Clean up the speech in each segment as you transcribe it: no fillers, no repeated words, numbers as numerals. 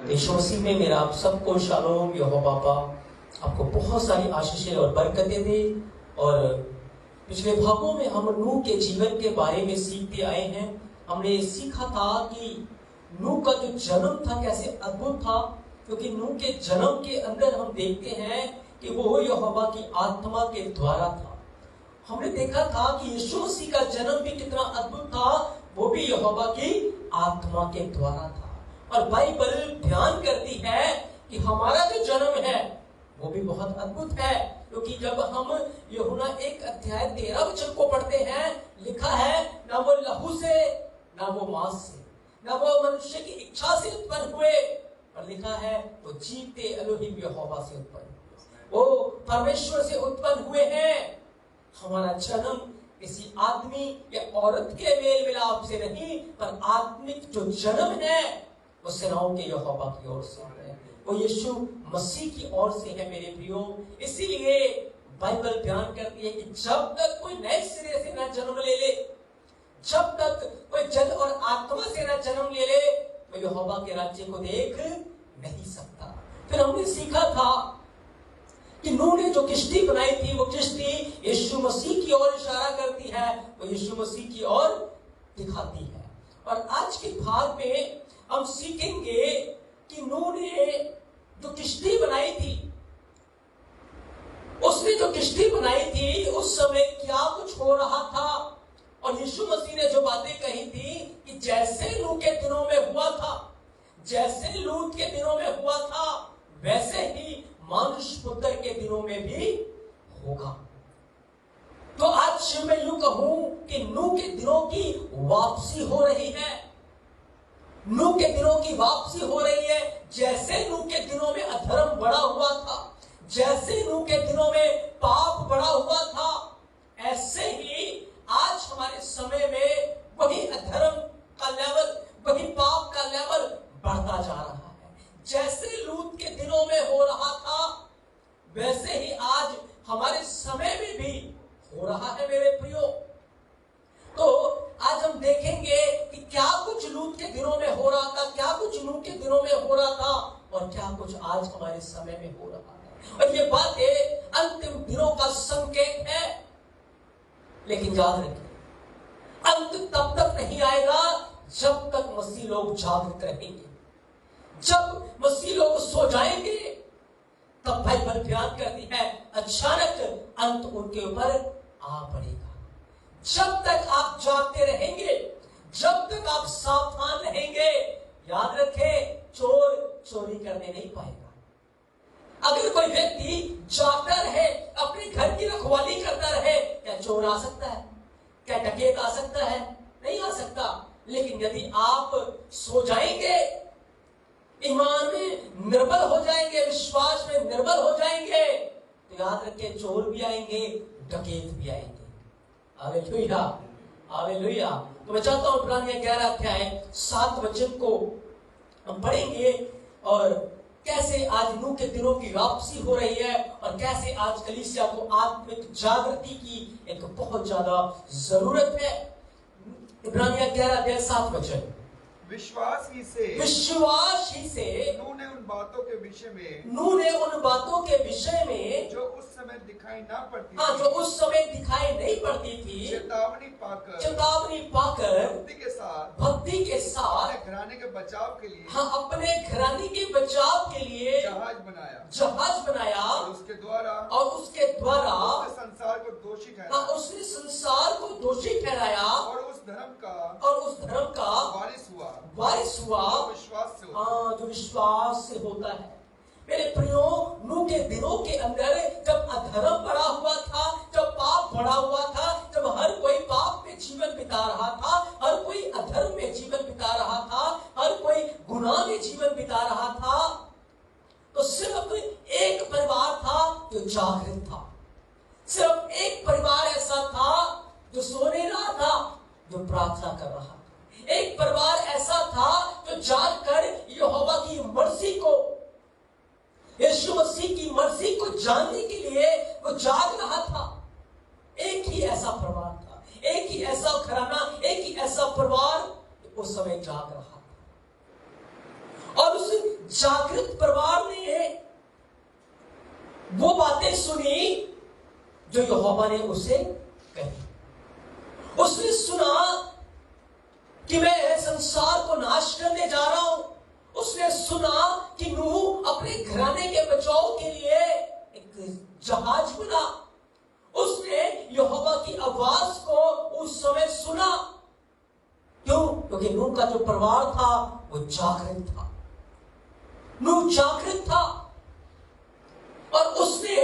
यीशु मसीह में मेरा आप सबको शालोम। यहोवा बाबा आपको बहुत सारी आशीषें और बरकतें दे। और पिछले भागों में हम नूह के जीवन के बारे में सीखते आए हैं। हमने सीखा था कि नूह का जो जन्म था कैसे अद्भुत था, क्योंकि नूह के जन्म के अंदर हम देखते हैं कि वो यहोवा की आत्मा के द्वारा था। हमने देखा था कि यीशु मसीह का जन्म भी कितना अद्भुत था, वो भी यहोवा की आत्मा के द्वारा था। और बाइबल ध्यान करती है कि हमारा जो जन्म है वो भी बहुत अद्भुत है, क्योंकि जब हम यूहन्ना 1:13 को पढ़ते हैं, लिखा है ना वो लहू से, ना वो मांस से, ना वो मनुष्य की इच्छा से उत्पन्न हुए, पर लिखा है वो जीते एलोहिम यहोवा से उत्पन्न हुए, वो परमेश्वर से उत्पन्न हुए हैं। हमारा जन्म किसी आदमी या औरत के मेल मिलाप से नहीं, पर आत्मिक जो जन्म है वो सेनाओं के यहोवा की ओर से है, वो यीशु मसीह की ओर से है मेरे प्रियो। इसीलिए बाइबल बयान करती है कि जब तक कोई नए सिरे से न जन्म ले ले, जब तक कोई जल और आत्मा से न जन्म ले ले, वो यहोवा के राज्य को देख नहीं सकता। फिर हमने सीखा था कि नूह ने जो किश्ती बनाई थी, वो किश्ती यीशु मसीह की ओर इशारा करती है, वो यीशु मसीह की ओर दिखाती है। और आज के भाग में हम सीखेंगे कि नूह ने जो किश्ती बनाई थी, उसने जो किश्ती बनाई थी उस समय क्या कुछ हो रहा था। और यीशु मसीह ने जो बातें कही थी कि जैसे नूह के दिनों में हुआ था, जैसे लूत के दिनों में हुआ था, वैसे ही मनुष्य पुत्र के दिनों में भी होगा। तो आज मैं यूं कहूं कि नूह के दिनों की वापसी हो रही है। नूह के दिनों की वापसी हो रही है। जैसे नूह के दिनों में अधर्म बढ़ा हुआ था, जैसे नूह के दिनों में पाप बढ़ा हुआ था, ऐसे ही आज हमारे समय में वही अधर्म का लेवल, वही पाप का लेवल बढ़ता जा रहा है। जैसे लूत के दिनों में हो रहा था, वैसे ही आज हमारे समय में भी हो रहा है मेरे प्रियो। तो आज हम देखेंगे कि क्या कुछ लूत के दिनों में हो रहा था, क्या कुछ नूह के दिनों में हो रहा था, और क्या कुछ आज हमारे समय में हो रहा है। और ये बातें अंतिम दिनों का संकेत है। लेकिन याद रखिए, अंत तब तक नहीं आएगा जब तक मसीह लोग जागृत रहेंगे। जब मसीह लोग सो जाएंगे, तब बाइबल बयान करती है अचानक अंत उनके ऊपर आ पड़ेगा। जब तक आप जागते रहेंगे, जब तक आप सावधान रहेंगे, याद रखें, चोर चोरी करने नहीं पाएगा। अगर कोई व्यक्ति जागता रहे, अपने घर की रखवाली करता रहे, क्या चोर आ सकता है? क्या डकैत आ सकता है? नहीं आ सकता। लेकिन यदि आप सो जाएंगे, ईमान में निर्बल हो जाएंगे, विश्वास में निर्बल हो जाएंगे, तो याद रखें चोर भी आएंगे, डकैत भी आएंगे। Hallelujah, hallelujah. तो मैं चाहता हूं इब्रानियों 11:7 को हम पढ़ेंगे, और कैसे आज नूह के दिनों की वापसी हो रही है, और कैसे आज कलीसिया को आत्मिक जागृति की एक बहुत ज्यादा जरूरत है। इब्रानियों 11:7 विश्वास ही से नूह ने उन बातों के विषय में जो उस समय दिखाई ना पड़ती थी, जो उस समय दिखाई नहीं पड़ती थी, चेतावनी पाकर भक्ति के साथ अपने घराने के बचाव के लिए, अपने घराने के बचाव के लिए जहाज बनाया, और उसके द्वारा संसार को दोषी ठहराया, उसने संसार को दोषी ठहराया, और उस धर्म का वारिस हुआ जो विश्वास से होता है। मेरे प्रियो, नूह के दिनों के अंदर जब अधर्म बढ़ा हुआ था, जब पाप बढ़ा हुआ था, जब हर कोई पाप में जीवन बिता रहा था, हर कोई अधर्म में जीवन बिता रहा था, हर कोई गुनाह में जीवन बिता रहा था, तो सिर्फ एक परिवार था जो जागृत था। सिर्फ एक परिवार ऐसा था जो सोने रहा था, जो प्रार्थना कर रहा था। एक परिवार ऐसा था जो जागकर यहोवा की मर्जी को, यीशु मसीह की मर्जी को जानने के लिए वो जाग रहा था। एक ही ऐसा परिवार था, एक ही ऐसा घराना, एक ही ऐसा परिवार उस समय जाग रहा था। और उस जागृत परिवार ने वो बातें सुनी जो यहोवा ने उसे कही। उसने सुना कि मैं संसार को नाश करने जा रहा हूं। उसने सुना कि नूह अपने घराने के बचाव के लिए एक जहाज बना। उसने यहोवा की आवाज को उस समय सुना। क्यों? क्योंकि नूह का जो परिवार था वो जागृत था। नूह जागृत था और उसने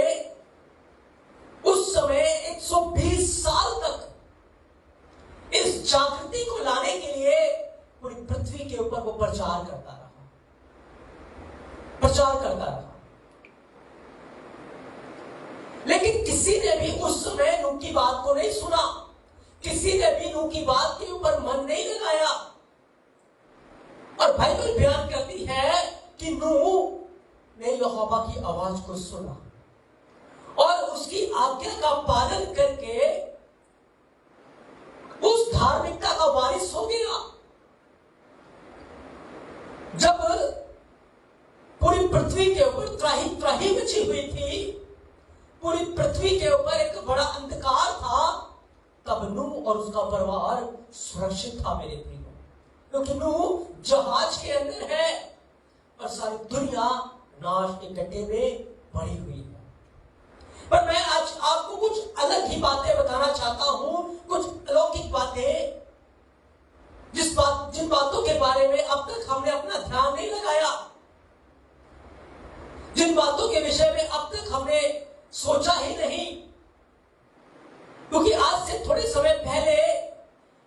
उस समय 120 साल तक इस जागृति को लाने के लिए पूरी पृथ्वी के ऊपर वो प्रचार करता रहा। लेकिन किसी ने भी उस समय नूह की बात को नहीं सुना। किसी ने भी नूह की बात के ऊपर मन नहीं लगाया। और बाइबल बयान करती है कि नूह ने यहोवा की आवाज को सुना और उसकी आज्ञा का पालन करके उस धार्मिकता का वारिस हो गया। जब पूरी पृथ्वी के ऊपर त्राही त्राही मची हुई थी, पूरी पृथ्वी के ऊपर एक बड़ा अंधकार था, तब नूह और उसका परिवार सुरक्षित था मेरे प्रियो। क्योंकि नूह जहाज के अंदर है और सारी दुनिया नाश के गड्ढे में पड़ी हुई है। पर मैं आज आपको कुछ अलग ही बातें बताना चाहता हूं, कुछ अलौकिक बातें, जिन बातों के बारे में अब तक हमने अपना ध्यान नहीं लगाया, जिन बातों के विषय में अब तक हमने सोचा ही नहीं। क्योंकि आज से थोड़े समय पहले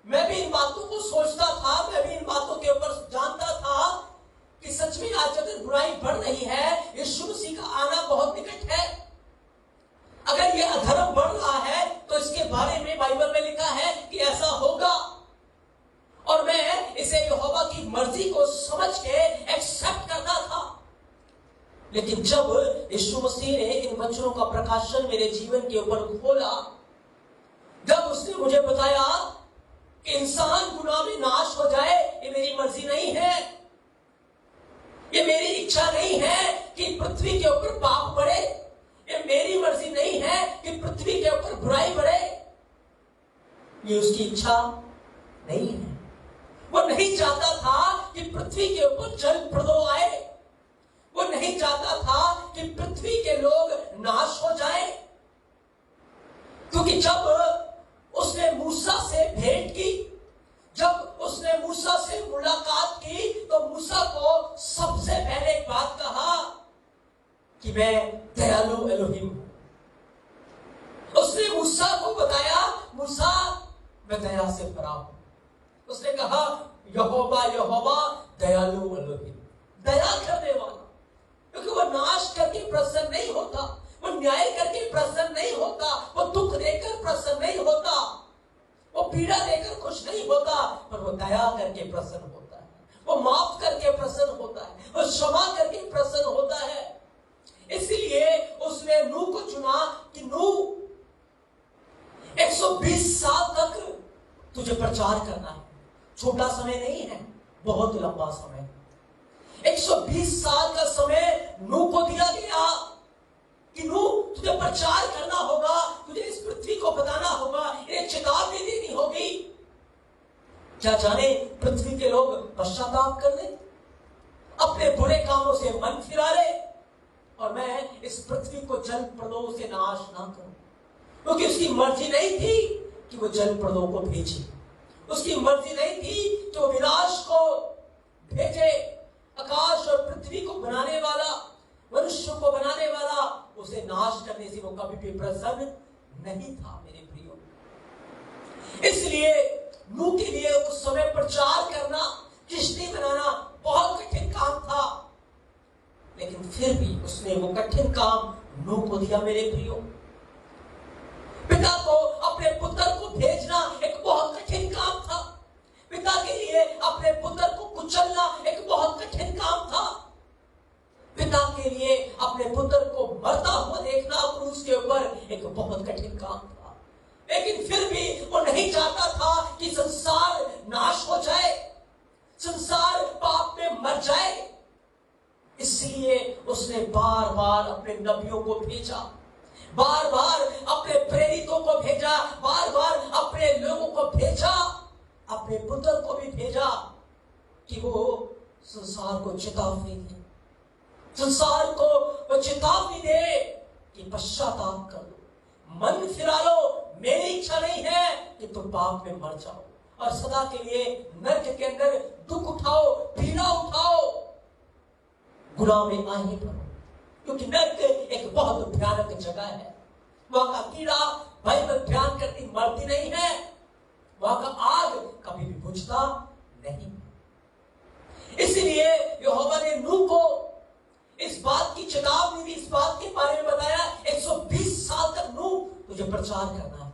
मैं भी इन बातों को सोचता था, मैं भी इन बातों के ऊपर जानता था कि सच में आज अगर बुराई बढ़ रही है, यीशु मसीह का आना बहुत निकट है। अगर ये अधर्म बढ़ रहा है तो इसके बारे में बाइबल में लिखा है कि ऐसा होगा। और मैं इसे यहोवा की मर्जी को समझ के एक्सेप्ट करता था। लेकिन जब यीशु मसीह ने इन वचनों का प्रकाशन मेरे जीवन के ऊपर खोला, जब उसने मुझे बताया कि इंसान गुनाह में नाश हो जाए, ये मेरी मर्जी नहीं है, ये मेरी इच्छा नहीं है कि पृथ्वी के ऊपर पाप बढ़े, ये मेरी मर्जी नहीं है कि पृथ्वी के ऊपर बुराई बढ़े, ये उसकी इच्छा नहीं है। वो नहीं चाहता था कि पृथ्वी के ऊपर जल प्रदो आए। वो नहीं चाहता था कि पृथ्वी के लोग नाश हो जाए। क्योंकि जब उसने मूसा से भेंट की, जब उसने मूसा से मुलाकात की, तो मूसा को सबसे पहले एक बात कहा कि मैं दयालु एलोहिम हूं। उसने मूसा को बताया, मूसा मैं दया से भरा हूं। उसने कहा यहोवा यहोवा दयालु एलोहिम, दया करने वाला। क्योंकि वो नाश करके प्रसन्न नहीं होता, वो न्याय करके प्रसन्न नहीं होता, वो दुख देकर प्रसन्न नहीं होता, वो पीड़ा देकर खुश नहीं होता, पर वो दया करके प्रसन्न होता है, वो माफ करके प्रसन्न होता है, वो क्षमा करके प्रसन्न होता है। इसलिए उसने नूह को चुना कि नूह 120 साल तक तुझे प्रचार करना है। छोटा समय नहीं है, बहुत लंबा समय। 120 साल का समय नूह को दिया गया कि नूह तुझे प्रचार करना होगा, तुझे इस पृथ्वी को बताना होगा, एक चेतावनी देनी होगी। क्या जाने पृथ्वी के लोग पश्चाताप कर ले, अपने बुरे कामों से मन फिरा ले, और मैं इस पृथ्वी को जल प्रदों से नाश ना करूं। क्योंकि उसकी मर्जी नहीं थी कि वो जल प्रदों को भेजे, उसकी मर्जी नहीं थी कि वो विनाश को भेजे। आकाश और पृथ्वी को बनाने वाला, मनुष्य को बनाने वाला, उसे नाश करने से वो कभी भी प्रसन्न नहीं था मेरे प्रियो। इसलिए नूह के लिए उस समय प्रचार करना, किश्ती बनाना बहुत कठिन काम था। लेकिन फिर भी उसने वो कठिन काम नूह को दिया मेरे प्रियो। पिता को अपने पुत्र को भेजना एक बहुत कठिन काम था। पिता के लिए अपने पुत्र को कुचलना एक बहुत कठिन काम था। पिता के लिए अपने पुत्र को मरता हुआ देखना क्रूस के ऊपर एक बहुत कठिन काम था। लेकिन फिर भी वो नहीं चाहता था कि संसार नाश हो जाए, संसार पाप में मर जाए। इसलिए उसने बार बार अपने नबियों को भेजा, बार बार अपने प्रेरितों को भेजा, बार बार अपने लोगों को भेजा, अपने पुत्र को भी भेजा कि वो संसार को चेतावनी दे, संसार को वो चेतावनी दे कि पश्चाताप कर लो, मन फिरा लो। मेरी इच्छा नहीं है कि तुम पाप में मर जाओ और सदा के लिए नरक के अंदर दुख उठाओ, पीड़ा उठाओ, गुनाह में आए पड़ो, क्योंकि नरक एक बहुत भयानक जगह है। वहां का कीड़ा बाइबल बयान करती मरती नहीं है, वहां का आग कभी भी बुझता नहीं। इसलिए यहोवा ने नूह को इस बात की चेतावनी दी, इस बात के बारे में बताया 120 साल तक नूह तुझे प्रचार करना है।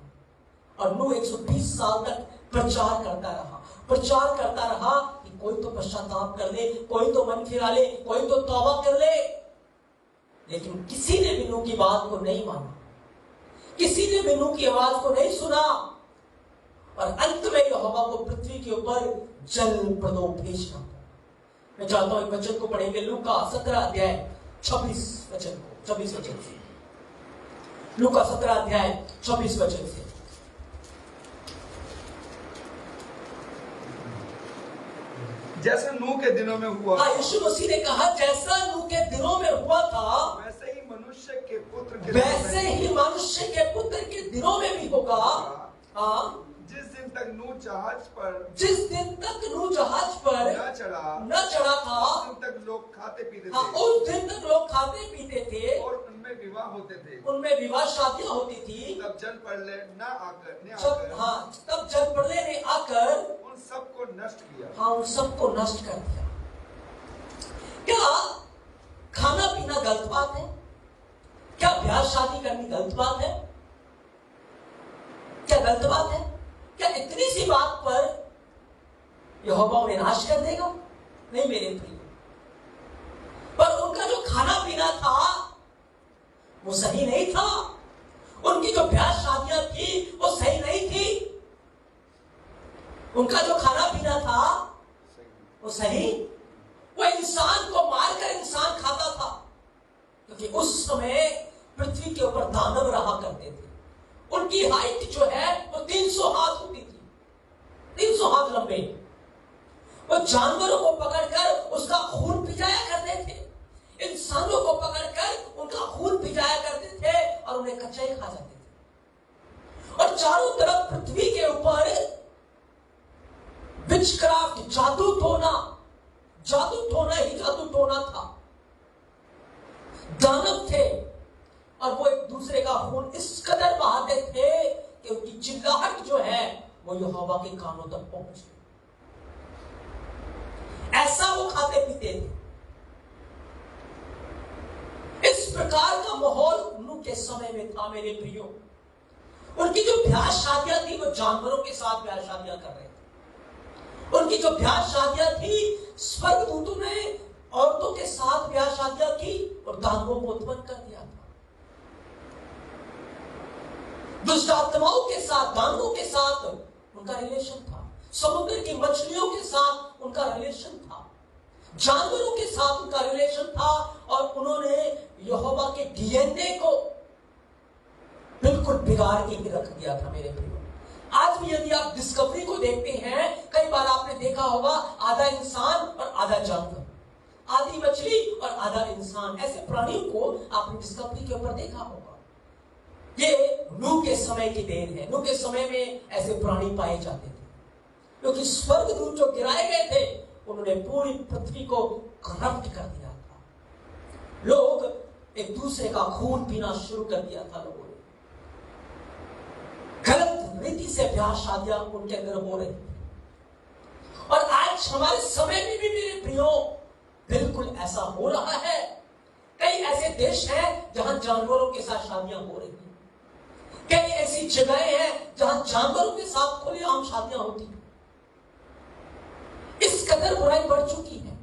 और नूह 120 साल तक प्रचार करता रहा कि कोई तो पश्चाताप कर ले, कोई तो मन फिरा ले, कोई तो तौबा कर ले। लेकिन किसी ने भी नूह की बात को नहीं माना, किसी ने भी नूह की आवाज को नहीं सुना और अंत में यहोवा को पृथ्वी के ऊपर जल प्रदोष भेजना। मैं चाहता हूं एक वचन को पढ़ेंगे, लूका 17 अध्याय 26 वचन से। लूका 17 अध्याय 26 वचन से। जैसे नूह के दिनों में हुआ, यीशु मसीह ने कहा जैसा नूह के दिनों में हुआ था वैसे ही मनुष्य के पुत्र के दिनों में भी होगा। हाँ, जिस दिन तक नूह जहाज पर न चढ़ा था, उस दिन तक लोग खाते पीते थे और उनमें विवाह होते थे, उनमें विवाह शादियां होती थी। तब जल प्रलय ने आकर उन सबको नष्ट किया। उन सबको नष्ट कर दिया। क्या खाना पीना गलत बात है? क्या ब्याह शादी करनी गलत बात है? क्या गलत बात है? क्या इतनी सी बात पर यहोवा उन्हें नाश कर देगा? नहीं मेरे प्रिय, पर उनका जो खाना पीना था वो सही नहीं था, उनकी जो ब्याह शादियां थी वो सही नहीं थी। उनका जो खाना पीना था वो सही, वो इंसान को मारकर इंसान खाता था, क्योंकि उस समय पृथ्वी के ऊपर दानव रहा करते थे। उनकी हाइट जो है वो 300 हाथ होती थी, 300 हाथ लंबे। वो जानवरों को पकड़कर उसका खून पिजाया करते थे, इंसानों को पकड़कर उनका खून पिजाया करते थे और उन्हें कच्चे खा जाते थे। और चारों तरफ पृथ्वी के ऊपर विचक्राफ्ट, जादू टोना था। दानव थे और वो एक दूसरे का खून इस कदर बहाते थे कि उनकी चिल्लाहट जो है वो यहोवा के कानों तक पहुंच गई। ऐसा वो खाते पीते थे। इस प्रकार का माहौल नूह के समय में था मेरे प्रियो। उनकी जो ब्याह शादियां थी वो जानवरों के साथ ब्याह शादियां कर रहे थे। उनकी जो ब्याह शादियां थी, स्वर्गदूतों ने औरतों के साथ ब्याह शादियां की और दानवों को उत्पन्न कर दिया था। दुष्ट आत्माओं के साथ, दानवों के साथ उनका रिलेशन था। समुद्र की मछलियों के साथ उनका रिलेशन था, जानवरों के साथ उनका रिलेशन था। और उन्होंने यहोवा के डीएनए को बिल्कुल बिगाड़ के रख दिया था मेरे प्रियो। आज भी यदि आप डिस्कवरी को देखते हैं, कई बार आपने देखा होगा आधा इंसान और आधा जानवर, आधी मछली और आधा इंसान, ऐसे प्राणियों को आपने डिस्कवरी के ऊपर देखा होगा। ये नूह के समय की देन है। नूह के समय में ऐसे प्राणी पाए जाते थे, क्योंकि स्वर्गदूत जो गिराए गए थे उन्होंने पूरी पृथ्वी को करप्ट कर दिया था। लोग एक दूसरे का खून पीना शुरू कर दिया था। लोगों ने गलत रीति से ब्याह शादियां उनके अंदर हो रही थी। और आज हमारे समय में भी मेरे प्रियो बिल्कुल ऐसा हो रहा है। कई ऐसे देश हैं जहां जानवरों के साथ शादियां हो रही हैं। कई ऐसी जगहें हैं जहां जानवरों के साथ खुलेआम शादियां होती हैं। इस कदर बुराई बढ़ चुकी है।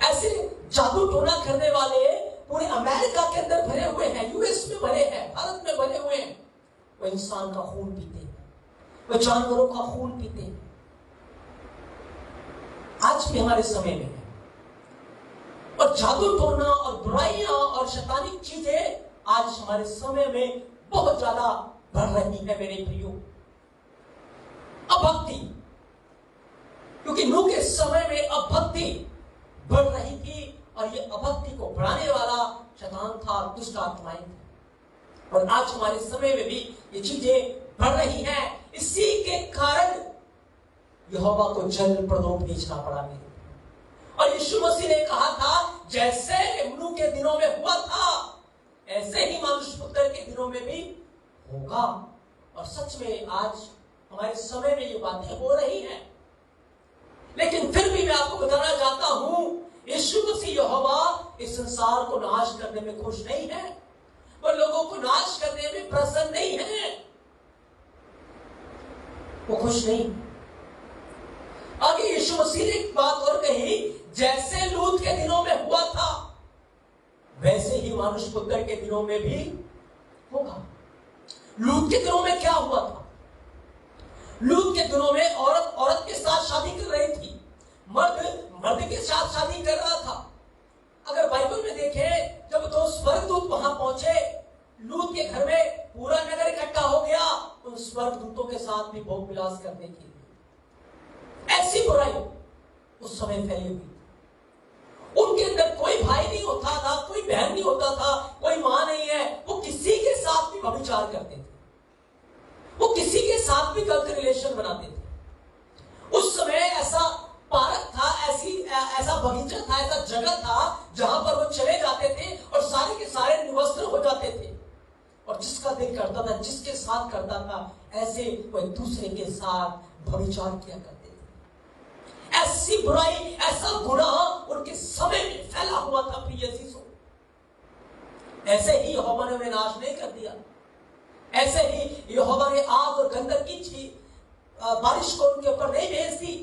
ऐसे जादू टोना करने वाले पूरे अमेरिका के अंदर भरे हुए हैं, यूएस में भरे हैं, भारत में भरे हुए हैं। वो इंसान का खून पीते हैं, वो जानवरों का खून पीते हैं। आज भी हमारे समय में है। और जादू टोना और बुराइयां और शैतानिक चीजें आज हमारे समय में बहुत ज्यादा बढ़ रही है मेरे प्रियो। अभक्ति, क्योंकि नूह के समय में अभक्ति बढ़ रही थी और ये अभक्ति को बढ़ाने वाला शैतान था, दुष्ट आत्माएं थी। और आज हमारे समय में भी ये चीजें बढ़ रही हैं। इसी के कारण यहोवा को जल प्रदोप भेजना पड़ा मेरे। और यीशु मसीह ने कहा था जैसे नूह के दिनों में हुआ था ऐसे ही मनुष्य पुत्र के दिनों में भी होगा। और सच में आज हमारे समय में ये बातें हो रही हैं। लेकिन फिर भी मैं आपको बताना चाहता हूं, यीशु मसीह यहोवा इस संसार को नाश करने में खुश नहीं है, वो लोगों को नाश करने में प्रसन्न नहीं है, वो खुश नहीं। आगे यीशु मसीह ने एक बात और कही, जैसे लूत के दिनों में हुआ था वैसे ही मनुष्य पुत्र के दिनों में भी होगा। लूत के दिनों में क्या हुआ था? लूत के दिनों में औरत के साथ शादी कर रही थी, मर्द के साथ शादी कर रहा था। अगर बाइबल में देखें, जब दो स्वर्गदूत वहां पहुंचे लूत के घर में, पूरा नगर इकट्ठा हो गया उन स्वर्गदूतों के साथ भी भोग विलास करने के लिए। ऐसी बुराई उस समय फैली हुई। उनके अंदर कोई भाई नहीं होता था, कोई बहन नहीं होता था, कोई मां नहीं है, वो किसी के साथ भी व्यभिचार करते थे, वो किसी के साथ भी गलत रिलेशन बनाते थे। उस समय ऐसा पार्क था, ऐसा बगीचा था, ऐसा जगह था जहां पर वो चले जाते थे और सारे के सारे निवस्त्र हो जाते थे। और जिसका दिल करता था, जिसके साथ करता था, ऐसे वो एक दूसरे के साथ व्यभिचार किया करते थे। ऐसी बुराई, ऐसा गुनाह उनके समय में फैला हुआ था। प्रिय अजीजों, ऐसे ही यहोवा ने उन्हें नाश नहीं कर दिया, ऐसे ही यहोवा ने आग और गंधक की बारिश को उनके ऊपर नहीं भेज दी,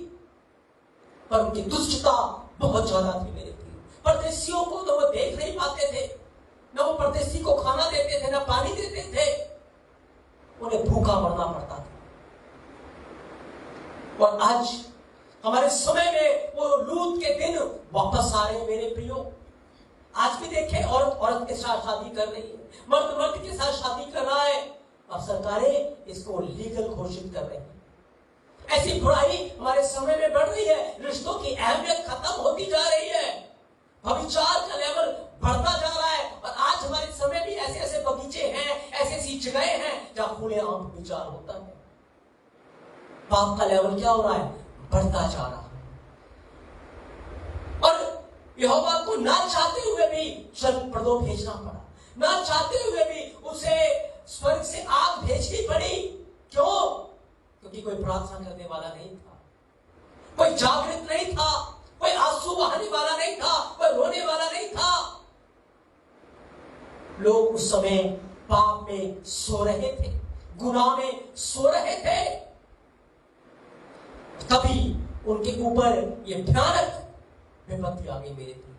पर उनकी दुष्टता बहुत ज्यादा थी मेरे प्रिय। परदेशियों को तो वो देख नहीं पाते थे, न वो परदेशी को खाना देते थे, न पानी देते थे, उन्हें भूखा मरना पड़ता था। और आज हमारे समय में वो लूत के दिन वापस आ रहे हैं मेरे प्रियो। आज भी देखें, औरत के साथ शादी कर रही है, मर्द के साथ शादी कर रहा है, और सरकारें इसको लीगल घोषित कर रही है। ऐसी बुराई हमारे समय में बढ़ रही है, रिश्तों की अहमियत खत्म होती जा रही है, व्यभिचार का लेवल बढ़ता जा रहा है। और आज हमारे समय भी ऐसे ऐसे बगीचे हैं, ऐसी ऐसी जगहें हैं जहां खुलेआम व्यभिचार होता है। पाप का लेवल क्या हो रहा है? बढ़ता जा रहा है। और यहोवा को ना चाहते हुए भी जल प्रदोप भेजना पड़ा, ना चाहते हुए भी उसे स्वर्ग से आग भेजनी पड़ी। क्यों? क्योंकि कोई प्रार्थना करने वाला नहीं था, कोई जागृत नहीं था, कोई आंसू बहाने वाला नहीं था, कोई रोने वाला नहीं था। लोग उस समय पाप में सो रहे थे, गुनाह में सो रहे थे। तभी उनके ऊपर यह भयानक विपत्ति आ गई मेरे प्रिय।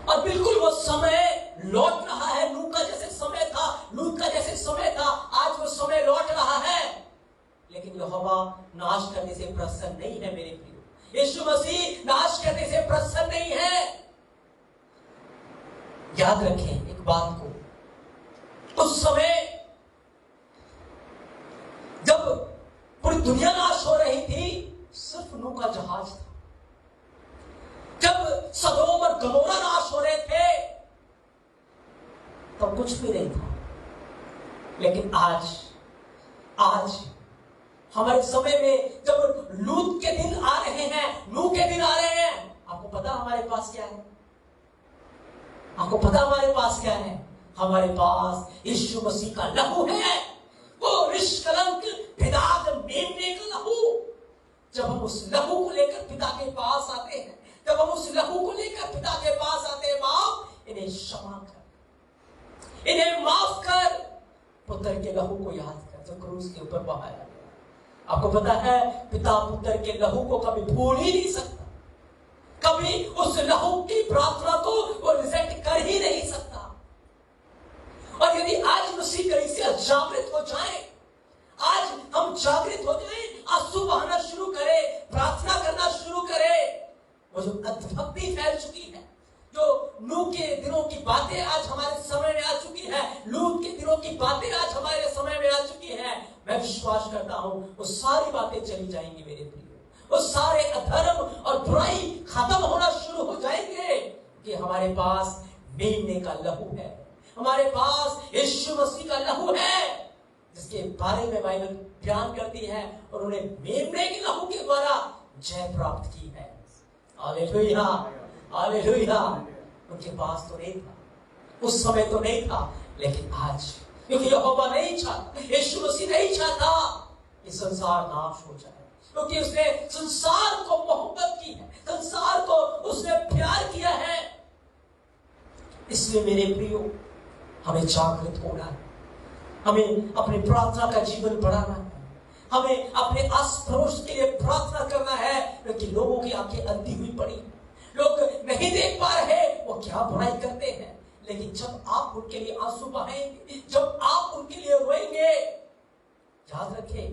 और बिल्कुल वो समय लौट रहा है, लूत का जैसे समय था, लूत का जैसे समय था, आज वो समय लौट रहा है। लेकिन यहोवा नाश करने से प्रसन्न नहीं है मेरे प्रिय। यीशु मसीह नाश करने से प्रसन्न नहीं है। याद रखें एक बात को, उस समय जब पूरी दुनिया नाश हो रही थी, सिर्फ नूह का जहाज था। जब सदोम और गमोरा नाश हो रहे थे, तब कुछ भी नहीं था। लेकिन आज हमारे समय में जब लूत के दिन आ रहे हैं, नूह के दिन आ रहे हैं, आपको पता हमारे पास क्या है? आपको पता हमारे पास क्या है? हमारे पास यीशु मसीह का लहू है, वो निष्कलंक बेदाग मेमने का लहू। जब हम उस लहू को लेकर पिता के पास आते हैं, जब हम उस लहू को लेकर पिता के पास आते हैं, बाप इन्हें क्षमा कर, इन्हें माफ कर। पुत्र के लहू को याद कर जो क्रूस के ऊपर बहाया गया। आपको पता है पिता पुत्र के लहू को कभी भूल ही नहीं सकता, कभी उस लहू की प्रार्थना को वो रिजेक्ट कर ही नहीं सकता। और यदि आज मसीह कलीसिया जागृत हो जाए, आज हम जागृत हो जाए, आंसू बहाना शुरू करें, प्रार्थना करना शुरू करें, वो जो अधभक्ति फैल चुकी है, नूह के दिनों की बातें आज हमारे समय में आ चुकी है, लूत के दिनों की बातें आज हमारे समय में आ चुकी है, मैं विश्वास करता हूं वो सारी बातें चली जाएंगी मेरे प्रियो। वो सारे अधर्म और बुराई खत्म होना शुरू हो जाएंगे कि हमारे पास मेमने का लहू है, हमारे पास यीशु मसीह का लहू है, जिसके बारे में बाइबल बयान करती है और उन्हें मेमने के लहू के द्वारा जय प्राप्त की है। Hallelujah, hallelujah. उनके पास तो नहीं था, उस समय तो नहीं था, लेकिन आज क्योंकि यहोवा नहीं चाहता, यीशु मसीह नहीं चाहता कि संसार नाश हो जाए, क्योंकि उसने संसार को मोहब्बत की है, संसार को उसने प्यार किया है। इसलिए मेरे प्रियो हमें जागृत होना है, हमें अपनी प्रार्थना का जीवन बढ़ाना है, हमें अपने आस पड़ोस के लिए प्रार्थना करना है, क्योंकि लोगों की आंखें अंधी हुई पड़ी, लोग नहीं देख पा रहे वो क्या बुराई करते हैं, लेकिन जब आप उनके लिए आंसू बहाएंगे, जब आप उनके लिए रोएंगे, याद रखें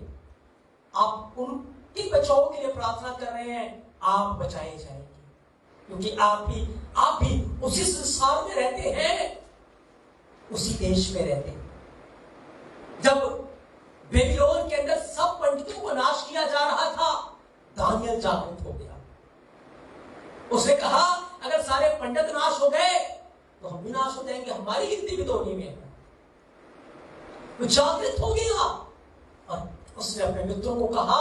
आप उनके बचाव के लिए प्रार्थना कर रहे हैं, आप बचाए जाएंगे, क्योंकि आप भी उसी संसार में रहते हैं, उसी देश में रहते हैं। जब बेबीलोन के अंदर सब पंडितों को नाश किया जा रहा था, दानियल जागृत हो गया। उसने कहा अगर सारे पंडित नाश हो गए तो हम भी नाश हो जाएंगे, हमारी गिनती भी तो उन्हीं में है। वो जागृत हो गया और उसने अपने मित्रों को कहा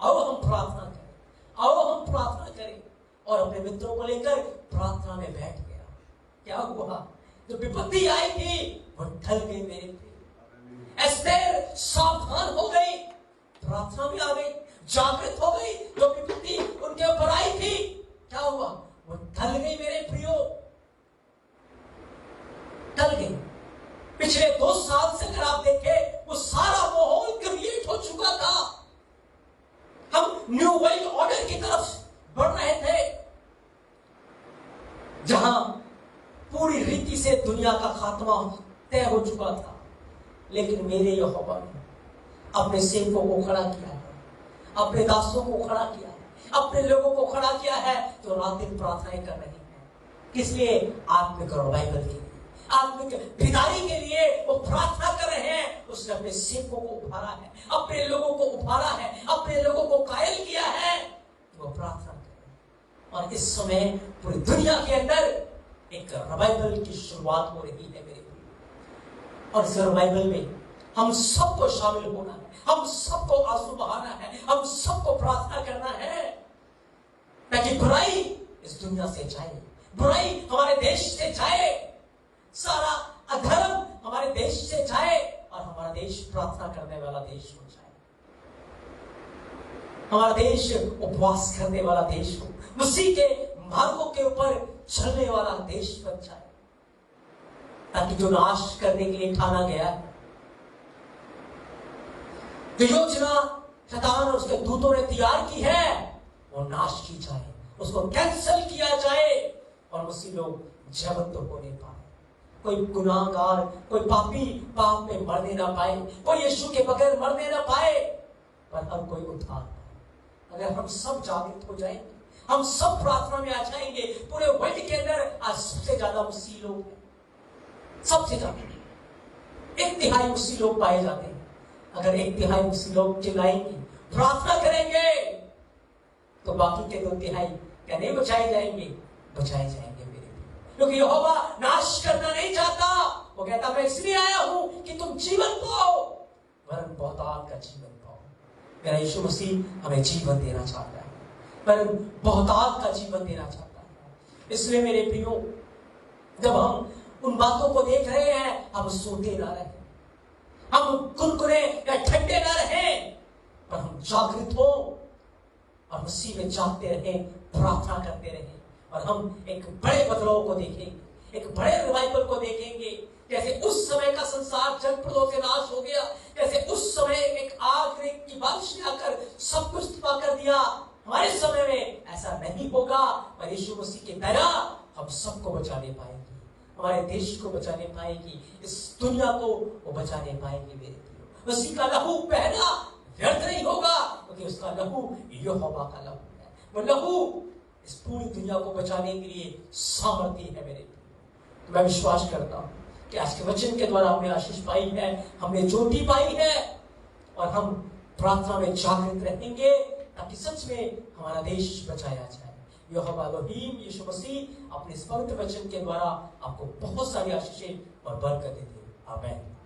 आओ हम प्रार्थना करें, आओ हम प्रार्थना करें, और अपने मित्रों को लेकर प्रार्थना में बैठ गया। क्या हुआ? जो विपत्ति आई थी वो ढल गई मेरे प्रिय। एस्तेर सावधान हो गई, प्रार्थना में आ गई, जागृत हो गई। जो विपत्ति उनके ऊपर आई थी क्या हुआ? वो ढल गई मेरे प्रियो, ढल गई। पिछले 2 साल से अगर आप देखें वो सारा माहौल क्रिएट हो चुका था। हम न्यू वर्ल्ड ऑर्डर की तरफ बढ़ रहे थे, जहां पूरी रीति से दुनिया का खात्मा तय हो चुका था, लेकिन मेरे यहोवा ने अपने सेवकों को खड़ा किया है, अपने दासों को खड़ा किया है, अपने लोगों को खड़ा किया है जो रात दिन प्रार्थनाएं कर रही हैं। किस लिए? आत्मिक रिवाइवल के लिए, आत्मिक बिदाई के लिए वो प्रार्थना कर रहे हैं। उसने अपने सेवकों को उभारा है, अपने लोगों को उभारा है, अपने लोगों को कायल किया है कि वो प्रार्थना करें। और इस समय पूरी दुनिया के अंदर एक रिवाइवल की शुरुआत हो रही है मेरे भाई। और इस रिवाइवल में हम सबको शामिल होना है, हम सबको आंसू बहाना है, हम सबको प्रार्थना करना है, ताकि बुराई इस दुनिया से जाए, बुराई हमारे देश से जाए, सारा अधर्म हमारे देश से जाए और हमारा देश प्रार्थना करने वाला देश हो जाए, हमारा देश उपवास करने वाला देश हो, मसीह के मार्गों के ऊपर चलने वाला देश बन जाए, ताकि जो नाश करने के लिए ठाना गया है, जो योजना शैतान और उसके दूतों ने तैयार की है, वो नाश की जाए, उसको कैंसिल किया जाए और मसीह लोग जीवंत हो नहीं पाए। कोई गुनाहगार, कोई पापी पाप में मरने ना पाए, कोई यीशु के बगैर मरने ना पाए, पर हर कोई उद्धार पाए। अगर हम सब जागृत हो जाएंगे, हम सब प्रार्थना में आ जाएंगे, पूरे वर्ल्ड के अंदर आज सबसे ज्यादा मसीह लोग हैं, सबसे ज्यादा 1/3 मसीह लोग पाए जाते हैं। अगर 1/3 मसीह लोग चिल्लाएंगे, प्रार्थना करेंगे, तो बाकी के 2/3 क्या नहीं बचाए जाएंगे? बचाए जाएंगे मेरे, क्योंकि यहोवा नाश करना नहीं चाहता। वो कहता मैं इसलिए आया हूं कि तुम जीवन पाओ, वरन बहुतायत का जीवन पाओ। मेरा यीशु मसीह हमें जीवन देना चाहता है, वरन बहुतायत का जीवन देना चाहता है। इसलिए मेरे प्रियो, जब हम उन बातों को देख रहे हैं, हम सोते ना रहे, हम कुरकुरे या ठंडे ना रहे, पर हम जागृत हो और मसीह में जागते रहे, प्रार्थना करते रहे, और हम एक बड़े बदलाव को देखेंगे, एक बड़े रिवाइवल को देखेंगे। जैसे उस समय का संसार जल प्रलय से नाश हो गया, जैसे उस समय एक आग की बारिश ने आकर सब कुछ तबाह कर दिया, हमारे समय में ऐसा नहीं होगा। और यीशु मसीह की दया हम सबको बचाने पाएगी, हमारे देश को बचाने पाएगी, इस दुनिया को वो बचाने पाएगी मेरे प्रियो। मसीह का लहू बहना व्यर्थ नहीं होगा, क्योंकि उसका लहू यहोवा का लहू है। वो लहू इस पूरी दुनिया को बचाने के लिए सामर्थ्य है मेरे प्रियो। मैं विश्वास करता हूं कि आज के वचन के द्वारा हमने आशीष पाई है, हमने ज्योति पाई है, और हम प्रार्थना में जागृत रहेंगे ताकि सच में हमारा देश बचाया जाए। यहोवा एलोहीम यीशु मसीह अपने इस पवित्र वचन के द्वारा आपको बहुत सारी आशीषें और बरकतें दे। आमीन।